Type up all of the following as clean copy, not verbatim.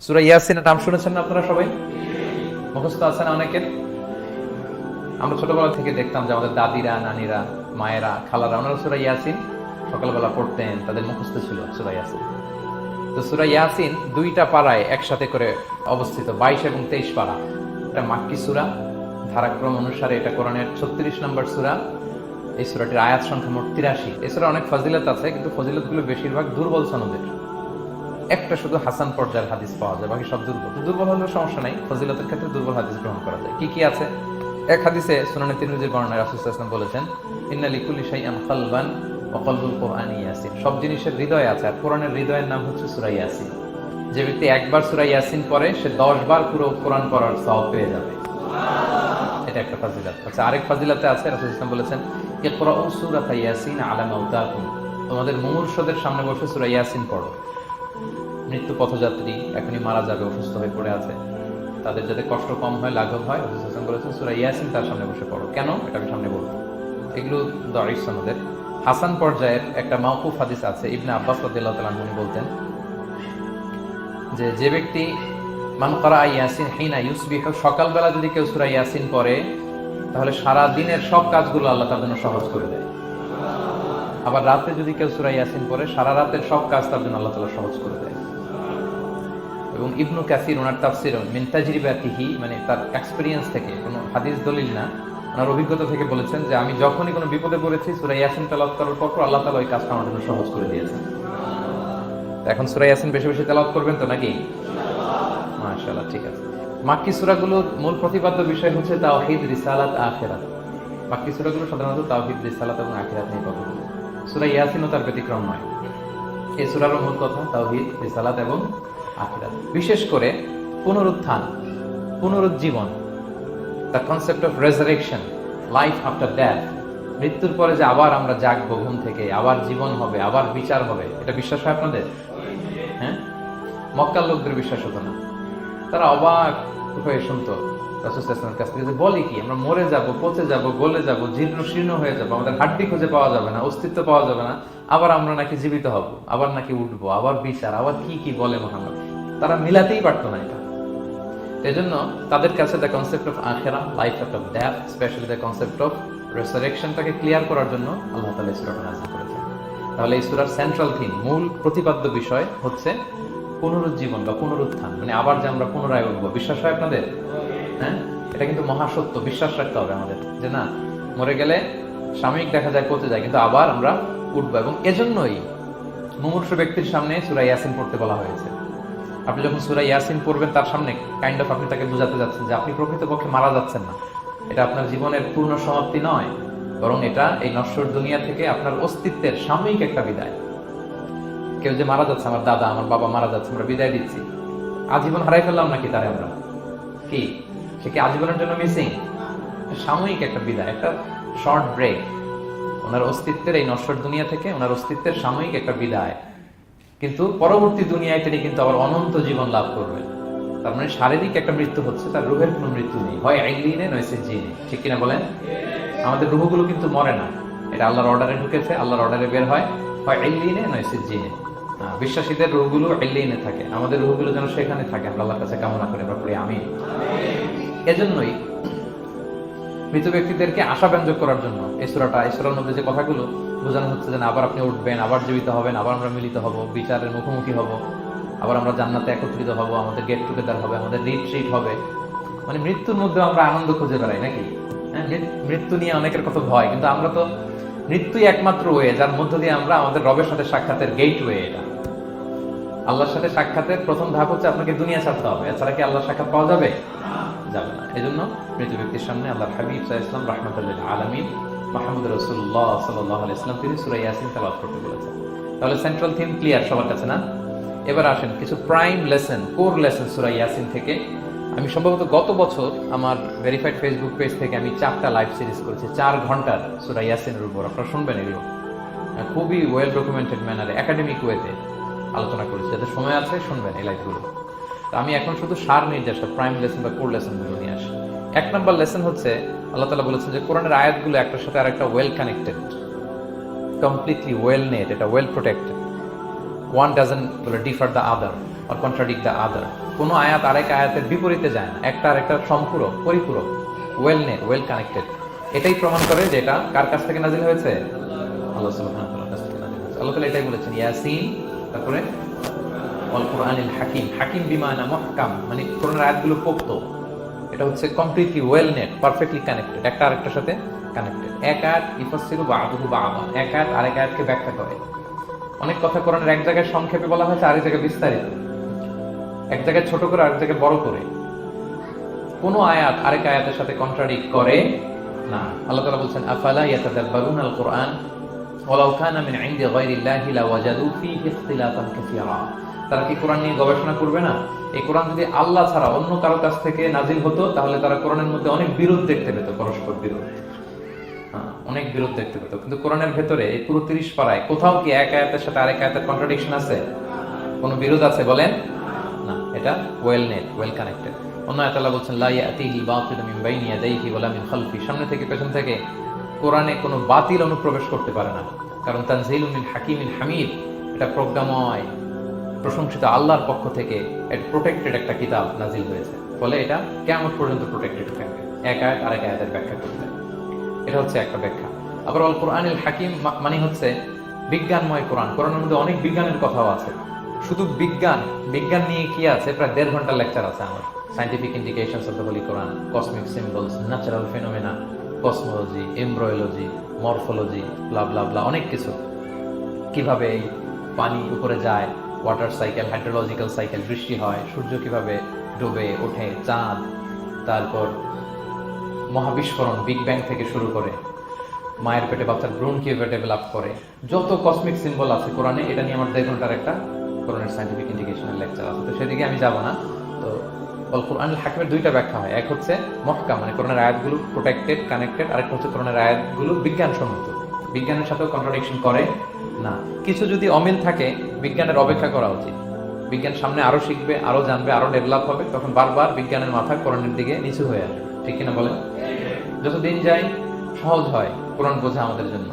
সূরা ইয়াসিনের নাম শুনেছেন না আপনারা সবাই? মুখস্থ আছে না অনেকের? আমরা ছোটবেলা থেকে দেখতাম যে আমাদের দাদিরা, নানিরা, মায়েরা, খালারা ওনারা সূরা ইয়াসিন সকালবেলা পড়তেন, তাদের মুখস্থ ছিল সূরা ইয়াসিন। তো সূরা ইয়াসিন দুইটা পাড়ায় একসাথে করে অবস্থিত, 22 এবং 23 পারা। এটা মাক্কি সূরা, ধারাক্রম অনুসারে এটা কোরআনের 36 নম্বর সূরা। এই সূরাটির আয়াত সংখ্যা মোট 83। এই সূরা অনেক ফজিলত আছে, কিন্তু ফজিলতগুলো বেশিরভাগ দুর্বল সনদের। একটা শুধু হাসান পর্যায়ের হাদিস পাওয়া যায়, বাকি সব দুর্বল। দুর্বল হলেও সমস্যা নাই, ফজিলতের ক্ষেত্রে দুর্বল হাদিস গ্রহণ করা যায়। কি কি আছে? এক হাদিসে সুনানে তিরমিজির বর্ণনায় রাসূল সাল্লাল্লাহু আলাইহি ওয়াসাল্লাম বলেছেন, ইন্না লিকুল্লি শাইআন কালবান ওয়া কলবুল কুরআনি ইয়াসিন। সব জিনিসের হৃদয় আছে, আর কোরআনের হৃদয়ের নাম হচ্ছে সূরা ইয়াসিন। যে ব্যক্তি একবার সূরা ইয়াসিন পড়ে, সে 10 বার পুরো কোরআন পড়ার সওয়াব পেয়ে যাবে। এটা একটা ফজিলত। আচ্ছা, আরেক ফজিলতে আছে, রাসূল সাল্লাল্লাহু আলাইহি ওয়াসাল্লাম বলেছেন, ইকরাউ সূরাতা ইয়াসিন আলা মাউতাকুম। তোমাদের মুমূর্ষদের সামনে বসে সূরা ইয়াসিন পড়ো। মৃত্যু পথযাত্রী এখনই মারা যাবে, অসুস্থ হয়ে পড়ে আছে, তাদের যাতে কষ্ট কম হয়, লাঘব হয়, রাসূল সাল্লাল্লাহু আলাইহি ওয়াসাল্লাম বলেছেন সূরা ইয়াসিন তার সামনে বসে পড়ো। কেন? এটা আমি সামনে বলবো। এগুলো দাঈফ সনদের। হাসান পর্যায়ের একটা মাওকুফ হাদিস আছে, ইবনে আব্বাস রাদিয়াল্লাহু তাআলা আনহু বলতেন যে ব্যক্তি মান ক্বারা ইয়াসিন হিনা ইউসবিহু, সকালবেলা যদি কেউ সূরা ইয়াসিন পড়ে, তাহলে সারা দিনের সব কাজগুলো আল্লাহ তার জন্য সহজ করে দেয়। আবার রাতে যদি কেউ সূরা ইয়াসিন পড়ে, সারা রাতের সব কাজ তার জন্য আল্লাহ তাআলা সহজ করে দেয়। এবং ইবনু কাসির ওনার তাফসীর মিন তাজরিবাতিহি, মানে তার এক্সপেরিয়েন্স থেকে, কোনো হাদিস দলিল না, ওনার অভিজ্ঞতা থেকে বলেছেন যে আমি যখনই কোনো বিপদে পড়েছি সূরা ইয়াসিন তেলাওয়াত করার পর আল্লাহ তাআলা ওই কাজটা আমার জন্য সহজ করে দিয়েছেন। এখন সূরা ইয়াসিন বেশি বেশি তেলাওয়াত করবেন তো নাকি? মাশাআল্লাহ, ঠিক আছে। মাক্কি সূরাগুলোর মূল প্রতিপাদ্য বিষয় হচ্ছে তাওহীদ, রিসালাত, আখিরাত। মাক্কি সূরাগুলো সাধারণত তাওহীদ, রিসালাত এবং আখিরাত নিয়ে কথা বলে। সূরা ইয়াসিনও তার ব্যতিক্রম নয়। এই সূরার মূল কথা তাওহীদ, রিসালাত এবং আখিরাত। বিশেষ করে পুনরুত্থান, পুনরুজ্জীবন, the concept of resurrection, life after death. মৃত্যুর পরে যে আবার আমরা জাগবো ঘুম থেকে, আবার জীবন হবে, আবার বিচার হবে, এটা বিশ্বাস হয় আপনাদের? হ্যাঁ, মক্কার লোকদের বিশ্বাস হতো না। তারা অবাক হয়ে শুনতো রাসূল সাল্লাল্লাহু আলাইহি ওয়াসাল্লামের কাছ থেকে যে বলে কি, আমরা মরে যাব, পচে যাব, গলে যাব, জীর্ণ শীর্ণ হয়ে যাব, আমাদের হাড্ডি খুঁজে পাওয়া যাবে না, অস্তিত্ব পাওয়া যাবে না, আবার আমরা নাকি জীবিত হব, আবার নাকি উঠবো, আবার বিচার, আবার কি কি বলে মুহাম্মদ। তারা মিলাতেই পারতো না এটা। এজন্য তাদের কাছে দ্য কনসেপ্ট অফ আখিরা, life after death, specially the concept of রেসারেকশনটাকে ক্লিয়ার করার জন্য আল্লাহ তাআলা এই সূরাটা নাযিল করেছেন। তাহলে এই সূরার সেন্ট্রাল থিম, মূল প্রতিপাদ্য বিষয় হচ্ছে পুনরুজ্জীবন বা পুনরুত্থান, মানে আবার যে আমরা পুনরায় উঠবো। বিশ্বাস হয় আপনাদের? হ্যাঁ, এটা কিন্তু মহাসত্য, বিশ্বাস রাখতে হবে আমাদের যে না, মরে গেলে সাময়িক দেখা যায়, পচে যায়, কিন্তু আবার আমরা উঠবো। এবং এজন্যই মুমূর্ষু ব্যক্তির সামনে সূরা ইয়াসিন পড়তে বলা হয়েছে। আপনি যখন সূরা ইয়াসিন পড়বেন, তার সামনে কাইন্ড অফ আপনি তাকে বোঝাতে যাচ্ছেন যে আপনি প্রকৃতপক্ষে মারা যাচ্ছেন না। এটা আপনার জীবনের পূর্ণ সমাপ্তি নয়, বরং এটা এই নশ্বর দুনিয়া থেকে আপনার অস্তিত্বের সাময়িক একটা বিদায়। কেউ যে মারা যাচ্ছে, আমার দাদা, আমার বাবা মারা যাচ্ছে, আমরা বিদায় দিচ্ছি, আজীবন হারাই ফেললাম নাকি তারে আমরা? কি সে কি আজীবনের জন্য মিসিং? সাময়িক একটা বিদায়, একটা শর্ট ব্রেক। ওনার অস্তিত্বের এই নশ্বর দুনিয়া থেকে ওনার অস্তিত্বের সাময়িক একটা বিদায়, কিন্তু পরবর্তী দুনিয়ায় তিনি কিন্তু আবার অনন্ত জীবন লাভ করবেন। তার মানে শারীরিক একটা মৃত্যু হচ্ছে, তার রূহের কোনো মৃত্যু নেই, হয় আইলিনে নয় সিজিনে। ঠিক কিনা বলেন? আমাদের রূহগুলো কিন্তু মরে না, এটা আল্লাহর অর্ডারে ঢুকেছে, আল্লাহর অর্ডারে বের হয় আইলিনে নয় সিজিনে। বিশ্বাসীদের রূহগুলো আইলিনে থাকে, আমাদের রূহগুলো যেন সেখানে থাকে, আমরা আল্লাহর কাছে কামনা করি, আমরা পড়ি আমিন। এজন্যই মৃত ব্যক্তিদেরকে আশাব্যঞ্জক করার জন্য এই সূরার মধ্যে যে কথাগুলো বোঝানো হচ্ছে যে আবার আপনি উঠবেন, আবার জীবিত হবেন, আবার আমরা মিলিত হব, বিচারের মুখোমুখি হব, আবার আমরা জান্নাতে একত্রিত হব, আমাদের গেট টুগেদার হবে, আমাদের রিট্রিট হবে। মানে মৃত্যুর মধ্যে আমরা আনন্দ খুঁজে বেড়াই নাকি? হ্যাঁ, মৃত্যু নিয়ে অনেকের কথা ভয়, কিন্তু আমরা তো মৃত্যুই একমাত্র ওয়ে যার মধ্য দিয়ে আমরা আমাদের রবের সাথে সাক্ষাতের গেট ওয়ে। এটা আল্লাহর সাথে সাক্ষাতের প্রথম ধাপ হচ্ছে আপনাকে দুনিয়া ছাড়তে হবে, এছাড়া কি আল্লাহর সাক্ষাৎ পাওয়া যাবে? যাবে না। এই জন্য মৃত ব্যক্তির সামনে আল্লাহর হাবিব সাল্লাল্লাহু আলাইহি ওয়াসাল্লাম রাহমাতুল লিল আলামিন মুহাম্মদ রাসূলুল্লাহ সাল্লাল্লাহু আলাইহি ওয়াসাল্লাম তিনি সূরা ইয়াসিন তেলাওয়াত করতে বলেছেন। তাহলে সেন্ট্রাল থিম ক্লিয়ার সবার কাছে না? এবার আসেন কিছু প্রাইম লেসন, কোর লেসন সূরা ইয়াসিন থেকে। আমি সম্ভবত গত বছর আমার ভেরিফাইড ফেসবুক পেজ থেকে আমি 4টা লাইভ সিরিজ করেছি, 4 ঘন্টার সূরা ইয়াসিনের উপর। আপনারা শুনবেন এগুলো, খুবই ওয়েল ডকুমেন্টেড ম্যানারে, একাডেমিক ওয়েতে আলোচনা করেছি। যাদের সময় আছে শুনবেন এই লাইভগুলো। আমি এখন শুধু সার নির্দেশ, প্রাইম লেসন বা কোর লেসনগুলো নিয়ে আসি। 1 নম্বর লেসন হচ্ছে আল্লাহ তাআলা বলেছেন যে কোরআনের আয়াতগুলো একটার সাথে আরেকটা well connected, completely well knit, এটা well protected, one doesn't differ the other. or contradict the other. কোনো আয়াত আরেক আয়াতের বিপরীতে যায় না, একটা আরেকটা সম্পূরক, পরিপূরক, ওয়েল কানেক্টেড। এটাই প্রমাণ করে যে এটা কার কাছ থেকে নাজিল হয়েছে? আল্লাহ সুবহানাহু ওয়া তাআলার কাছ থেকে নাজিল হয়েছে। আল্লাহ তাআলা এটাই বলেছেন, ইয়াসিন, তারপরে ওয়াল কুরআনিল হাকিম। হাকিম বিমানা মুহকাম, মানে কোরআনের আয়াতগুলো পোক্ত। এটা হচ্ছে completely well net, perfectly connected, একটা আরেকটার সাথে কানেক্টেড। এক আয়াত ইফাসসিরু বা'দুহু বা'দা, এক আয়াত আরেক আয়াতকে ব্যাখ্যা করে। অনেক কথা কোরআনের এক জায়গায় সংক্ষেপে বলা হয়েছে, আরেক জায়গায় বিস্তারিত, এক জায়গায় ছোট করে আরেক জায়গায় বড় করে। কোনো আয়াত আরেক আয়াতের সাথে কন্ট্রাডিক্ট করে না। আল্লাহ তাআলা বলছেন, আফালা ইয়াতাদাব্বারুনাল কুরআন ওয়ালাউ কানা মিন ইনদি গায়রিল্লাহি লাওয়াজাদু ফীহি ইখতিলাফান কাসীরা। তারা কি কোরআন নিয়ে গবেষণা করবে না? এই কোরআন যদি আল্লাহ ছাড়া অন্য কারো কাছ থেকে নাজিল হতো, তাহলে তারা কোরআনের মধ্যে অনেক বিরোধ দেখতে পেত, পরস্পর বিরোধ, অনেক বিরোধ দেখতে পেত। কিন্তু কোরআনের ভেতরে এই পুরো 30 পারায় কোথাও কি এক আয়াতের সাথে আরেক আয়াতের কন্ট্রাডিকশন আছে? কোনো বিরোধ আছে বলেন? না, এটা ওয়েল নেট, ওয়েল কানেক্টেড। অন্য আয়াতে আল্লাহ বলছেন, লা ইয়াতিহিল বাতিলু মিন বাইনি ইয়াদাইহি ওয়ালা মিন খালফি। সামনে থেকে পেছন থেকে কোরআনে কোনো বাতিল অনুপ্রবেশ করতে পারে না, কারণ তানজিলুল মিন হাকিমিল হামিদ, এটা প্রজ্ঞাময়, প্রশংসিত আল্লাহর পক্ষ থেকে প্রোটেক্টেড একটা কিতাব নাজিল হয়েছে। ফলে এটা কিয়ামত পর্যন্ত প্রোটেক্টেড থাকবে, এক আয়াত আরেক আয়াতের ব্যাখ্যা করতে। এটা হচ্ছে একটা ব্যাখ্যা। আবার আল কোরআনিল হাকিম মানে হচ্ছে বিজ্ঞানময় কোরআন। কোরআনের মধ্যে অনেক বিজ্ঞানের কথাও আছে। শুধু বিজ্ঞান নিয়ে কি আছে, প্রায় 1.5 ঘন্টার লেকচার আছে আমার। Scientific indications of the holy Quran, cosmic symbols, natural phenomena, cosmology, embryology, morphology, blah blah blah, অনেক কিছু। কিভাবে এই পানি উপরে যায়, ওয়াটার সাইকেল, হাইড্রোলজিক্যাল সাইকেল, বৃষ্টি হয়, সূর্য কিভাবে ডুবে ওঠে, চাঁদ, তারপর মহাবিস্ফোরণ, বিগ ব্যাং থেকে শুরু করে মায়ের পেটে বাচ্চার ভ্রূণ কিভাবে ডেভেলপ করে, যত কসমিক সিম্বল আছে কোরআনে, এটা নিয়ে আমার 1.5 ঘন্টার একটা কোরআনের সায়েন্টিফিক ইন্ডিকেশনের লেকচার আছে। তো সেদিকে আমি যাব না। তো আল কোরআনুল হাকিমের দুইটা ব্যাখ্যা হয়। এক হচ্ছে মুহকাম, মানে কোরআনের আয়াতগুলো প্রোটেক্টেড, কানেক্টেড। আরেকটা হচ্ছে কোরআনের আয়াতগুলো বিজ্ঞানসম্মত, বিজ্ঞানের সাথেও কন্ট্রাডিকশন করে না। কিছু যদি অমিল থাকে, বিজ্ঞানের অপেক্ষা করা উচিত। বিজ্ঞান সামনে আরো শিখবে, আরো জানবে, আরো ডেভেলপ হবে, তখন বারবার বিজ্ঞানের মাথা কোরআনের দিকে নিচু হয়ে আসবে। ঠিক কিনা বলেন? যত দিন যায় সহজ হয় কোরআন বোঝা আমাদের জন্য।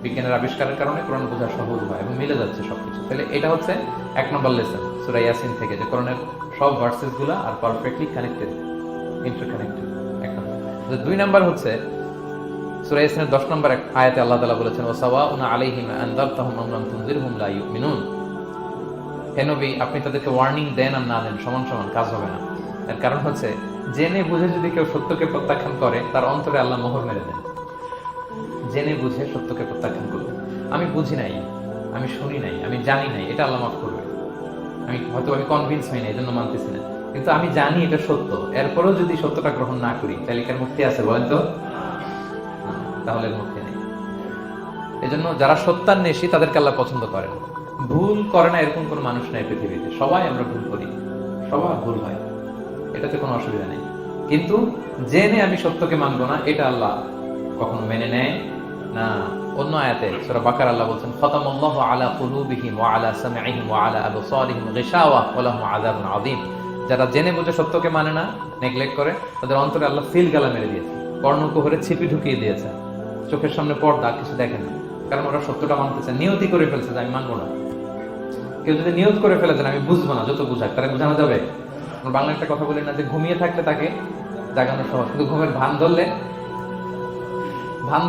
বিজ্ঞানের আবিষ্কারের কারণে কোরআন বোঝা সহজ হয় এবং মিলে যাচ্ছে সবকিছু। তাহলে এটা হচ্ছে 1 নম্বর লেসন সূরা ইয়াসিন থেকে, যে কোরআনের সব ভার্সেস গুলা আর পারফেক্টলি কানেক্টেড, ইন্টারকানেক্টেড। 1 নম্বর। 2 নম্বর হচ্ছে সূরা ইয়াসিনের 10 নম্বর আয়াতে আল্লাহ তাআলা বলেছেন, ওয়াসাওয়াউন আলাইহিম আনযারতাহুম আম লাম তুনজিরহুম লা ইউমিনুন। হে নবী, আপনি তাদেরকে ওয়ার্নিং দেন আর না দেন, সমান সমান, কাজ হবে না। এর কারণ হচ্ছে, জেনে বুঝে যদি কেউ সত্যকে প্রত্যাখ্যান করে, তার অন্তরে আল্লাহ মোহর মেরে দেন। জেনে বুঝে সত্যকে প্রত্যাখ্যান করবে, আমি বুঝি নাই, আমি শুনি নাই, আমি জানি নাই, এটা আল্লাহ মাফ করবে। আমি কনভিন্স হই না, এই জন্য মানতেছি না, কিন্তু আমি জানি এটা সত্য, এরপরেও যদি সত্যটা গ্রহণ না করি, তাহলে কার মুক্তি আছে বলেন তো? তাহলে মুক্তি নেই। এজন্য যারা সত্যান্বেষী, তাদেরকে আল্লাহ পছন্দ করেন। ভুল করে না এরকম কোন মানুষ নাই পৃথিবীতে। সবাই আমরা ভুল করি, সবার ভুল হয়, এটাতে কোনো অসুবিধা নেই। কিন্তু জেনে আমি সত্যকে মানবো না, এটা আল্লাহ কখনো মেনে নেয় না। অন্য আয়াতে সূরা বাকারা আল্লাহ বলছেন, খাতামাল্লাহু আলা কুলুবিহিম ওয়া আলা সামঈহিম ওয়া আলা আবসারিহিম গিশাওয়া ওয়া লাহুম আযাবুন আযীম। যারা জেনে বুঝে সত্যকে মানে না, নেগলেক্ট করে, তাদের অন্তরে আল্লাহ সিল গালা মেরে দিয়েছে, কর্ণকুহরে ছিপি ঢুকিয়ে দিয়েছে, চোখের সামনে পর্দা, কিছু দেখেন না। কারণ ওরা সত্যটা মানতেছে, নিয়তি করে ফেলছে যে আমি মানবো না। কেউ যদি নিয়ত করে ফেলেছেন আমি বুঝবো না, যত বুঝাক তারা বোঝানো যাবে। বাংলা একটা কথা বলি না, যে ঘুমিয়ে থাকলে তাকে জাগানো সহজ, কিন্তু ঘুমের ভান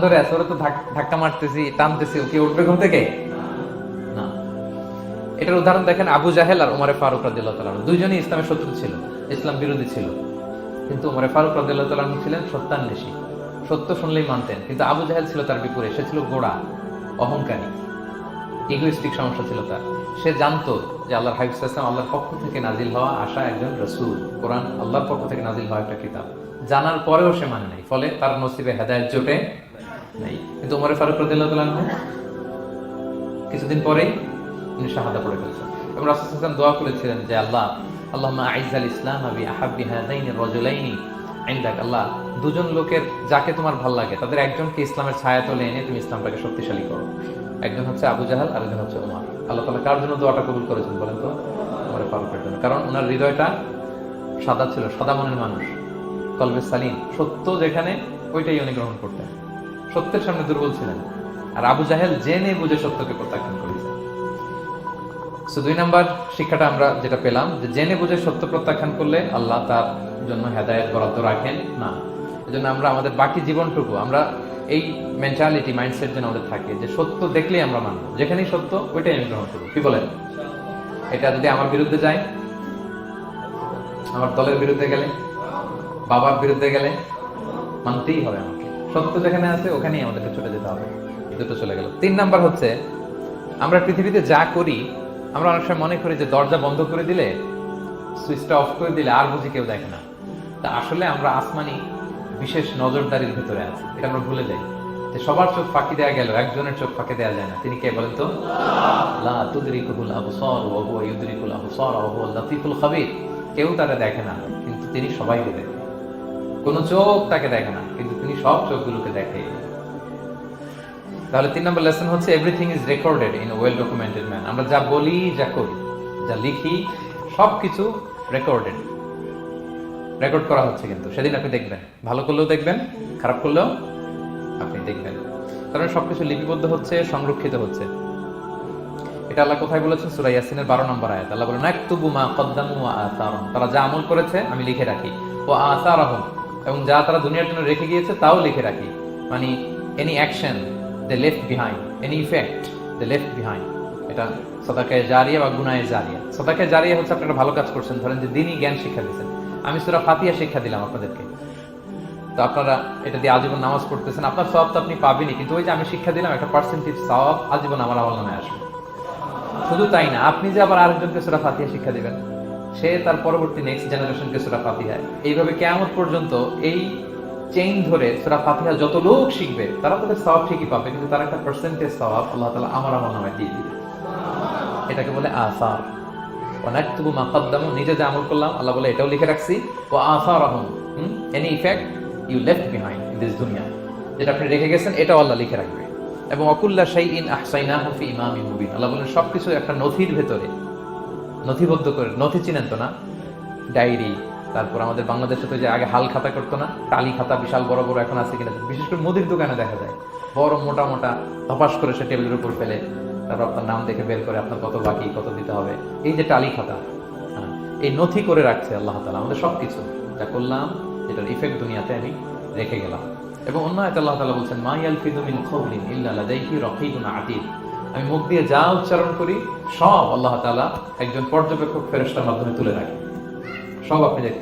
ধরে আছে, ওরা তো ধাক্কা মারতেছি, টানতেছি, ওকে উঠবে ঘুম থেকে না। এটার উদাহরণ দেখেন আবু জাহেল আর উমরে ফারুক রাদিয়াল্লাহু তাআলা, দুইজনই ইসলামের শত্রু ছিল, ইসলাম বিরোধী ছিল। কিন্তু উমরে ফারুক রাদিয়াল্লাহু তাআলা ছিলেন সত্যান্বেষী, সত্য শুনলেই মানতেন। কিন্তু আবু জাহেল ছিল তার বিপরীত, সে ছিল গোড়া, অহংকারী, ইগোইস্টিক সমস্যা ছিল তার। সে জানতো যে আল্লাহর হাবিব সাল্লাল্লাহু আলাইহি ওয়াসাল্লাম আল্লাহর পক্ষ থেকে নাজিল হওয়া আসা একজন রাসূল, কোরআন আল্লাহর পক্ষ থেকে নাজিল হওয়া একটা কিতাব, জানার পরেও সে মানে নাই। ফলে তার নসিবে হেদায়েত জোটে নাই। কিন্তু উমর ফারুক রাদিয়াল্লাহু তাআলা কিছুদিন পরেই উনি শাহাদা পড়ে ফেলছেন এবং রাসূল সাল্লাল্লাহু আলাইহি ওয়াসাল্লাম দোয়া করেছিলেন যে আল্লাহুম্মা আইজ্জাল ইসলাম বি আহাব্বি হাযাইনি রাজুলাইনি ইনদাক। আল্লাহ, দুজন লোকের যাকে তোমার ভালো লাগে তাদের একজনকে ইসলামের ছায়াতলে এনে তুমি ইসলামটাকে শক্তিশালী করো। একজন হচ্ছে আবু জাহাল, আর একজন হচ্ছে উমর। আল্লাহ তাআলা কার জন্য দোয়াটা কবুল করেছেন বলেন তো? উমর ফারুকের জন্য। কারণ ওনার হৃদয়টা সাদা ছিল, সাদা মনের মানুষ, কলবে সালিম। সত্য যেখানে, ওইটাই উনি গ্রহণ করতেন, সত্যের সামনে দুর্বল ছিলেন। আর আবু জাহেল জেনে বুঝে সত্যকে প্রত্যাখ্যান করেছেন। সো 2 নাম্বার শিক্ষাটা আমরা যেটা পেলাম যে জেনে বুঝে সত্য প্রত্যাখ্যান করলে আল্লাহ তার জন্য হেদায়েত বরাদ্দ রাখেন না। এজন্য আমরা আমাদের বাকি জীবনটুকু আমরা এই মেন্টালিটি মাইন্ডসেট যেন আমাদের থাকে যে সত্য দেখলেই আমরা মানব, যেখানেই সত্য ওইটাই আমি গ্রহণ করব। কি বলেন? এটা যদি আমার বিরুদ্ধে যায়, আমার দলের বিরুদ্ধে গেলে, বাবার বিরুদ্ধে গেলে মানতেই হবে আমাকে। সত্য যেখানে আছে ওখানেই আমাদেরকে ছুটে যেতে হবে। দুটো চলে গেল। 3 নাম্বার হচ্ছে আমরা পৃথিবীতে যা করি আমরা অনেক সময় মনে করি যে দরজা বন্ধ করে দিলে, সুইচটা অফ করে দিলে আর বুঝি কেউ দেখে না। তা আসলে আমরা আসমানি বিশেষ নজরদারির ভিতরে আছি, এটা আমরা ভুলে যাই যে সবার চোখ ফাঁকি দেওয়া গেল, একজনের চোখ ফাঁকি দেওয়া যায় না। তিনি কে বলেন তো? লা তুদরিকুল আবসার ওয়া হুয়া ইউদরিকুল আবসার ওয়া হুয়াল লাতীফুল খাবীর। কেউ তাকে দেখে না কিন্তু তিনি সবাইকে দেখেন। কোন চোখ তাকে দেখে না কিন্তু তিনি সব চোখগুলোকে দেখে। তাহলে 3 নম্বর লেসন হচ্ছে everything is recorded in well documented man. আমরা যা বলি, যা করি, যা লিখি সবকিছু রেকর্ডেড, রেকর্ড করা হচ্ছে। কিন্তু সেদিন আপনি দেখবেন, ভালো করলেও দেখবেন, খারাপ করলেও আপনি দেখবেন, কারণ সবকিছু লিপিবদ্ধ হচ্ছে, সংরক্ষিত হচ্ছে। এটা আল্লাহ কোথায় বলেছেন? সূরা ইয়াসিনের 12 নম্বর আয়াত। আল্লাহ বলেন নাকতুবু মা কদ্দামু ওয়া আসারুম। তারা যা আমল করেছে আমি লিখে রাখি। ওয়া আসারহুম, এবং যা তারা দুনিয়ার জন্য রেখে গিয়েছে তাও লিখে রাখি। মানে এনি অ্যাকশন দে লেফট বিহাইন্ড, এনি ইফেক্ট দে লেফট বিহাইন্ড। এটা সাদাকায়ে জারিয়া বা গুনাহে জারিয়া। সাদাকায়ে জারিয়া হচ্ছে আপনারা ভালো কাজ করছেন, ধরেন যে দ্বীনি জ্ঞান শিক্ষা দিয়েছেন। আমি সূরা ফাতিহা শিক্ষা দিলাম আপনাদেরকে, তো আপনারা এটা দিয়ে আজীবন নামাজ পড়তেছেন, আপনার সওয়াব তো আপনি পাবেনই, কিন্তু ওই যে আমি শিক্ষা দিলাম একটা পার্সেন্টেজ সওয়াব আজীবন আমার আমলনামে আসবে। শুধু তাই না, আপনি যে আবার আরেকজনকে সূরা ফাতিহা শিক্ষা দিবেন, সে তার পরবর্তী নেক্সট জেনারেশনকে সূরা ফাতিহা, এইভাবে কিয়ামত পর্যন্ত এই চেইন ধরে সূরা ফাতিহা যত লোক শিখবে তারা তাদের সওয়াব ঠিকই পাবে, কিন্তু তার একটা পার্সেন্টেজ সওয়াব আল্লাহ তাআলা আমার আমলনামায় দিয়ে দিবে। এটাকে বলে আসার। ওয়া নাকতুবু মা কদ্দামু, নিজে যে আমল করলাম আল্লাহ বলে এটাও লিখে রাখছি। ওয়া আসারহুম, any effect you left behind in this দুনিয়া, যেটা আপনি রেখে গেছেন এটাও আল্লাহ লিখে রাখবে। এবং অকুল্লা শাইইন আহসাইনাহু ফি ইমামিন মুবিন। আল্লাহ বলেন সবকিছু একটা নথির ভেতরে নথিবদ্ধ করে। নথি চিনেন তো না? ডায়েরি, তারপর আমাদের বাংলাদেশে তো যে আগে হাল খাতা করতো না, টালি খাতা বিশাল বড় বড় এখন আছে কিনা, বিশেষ করে মুদির দোকানে দেখা যায় বড় মোটা মোটা ধপাস করে সে টেবিলের উপর ফেলে, তারপর আপনার নাম দেখে বের করে আপনার কত বাকি, কত দিতে হবে। এই যে টালি খাতা, এই নথি করে রাখছে আল্লাহ তাআলা আমাদের সবকিছু যা করলাম, যেটার ইফেক্ট দুনিয়াতে আমি রেখে গেলাম। এবং অন্য আয়াতে আল্লাহ তাআলা বলছেন মা ইয়ালফিযু মিন কাওলিন ইল্লা লাদাইহি রাকীবুন আতীদ। আমি মুখ দিয়ে যা উচ্চারণ করি সব আল্লাহ তাআলা একজন পর্যবেক্ষক ফেরেশতার মাধ্যমে তুলে রাখেন, সব আপনি দেখতে